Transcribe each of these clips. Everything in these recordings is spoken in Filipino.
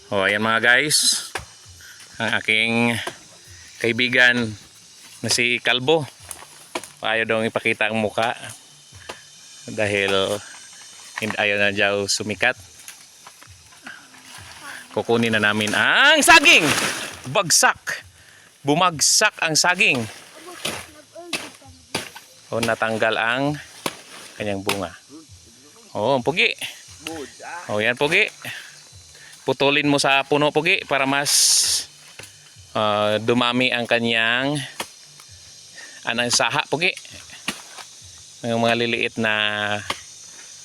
O ayan mga guys, ang aking kaibigan na si Kalbo. Ayaw daw ipakita ang muka dahil ayaw na daw sumikat. Kukunin na namin ang saging. Bumagsak ang saging. O natanggal ang kanyang bunga. O pugi. O yan pugi. Putulin mo sa puno pugi para mas dumami ang kanyang anang saha pugi. Yung mga liliit na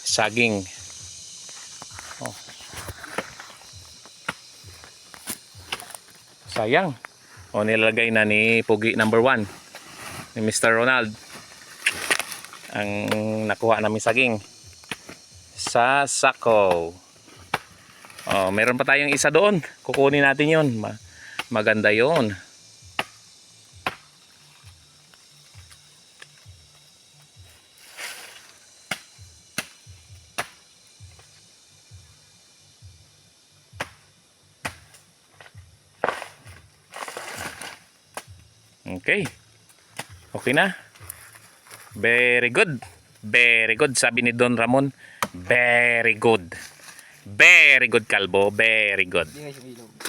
saging. Oh. Sayang. O nilagay na ni pugi number 1 ni Mr. Ronald ang nakuha namin saging sa sako. Oh, meron pa tayong isa doon. Kukunin natin 'yon. Maganda 'yon. Okay. Okay na. Very good. Very good, sabi ni Don Ramon. Very good. Very good, Kalbo. Very good.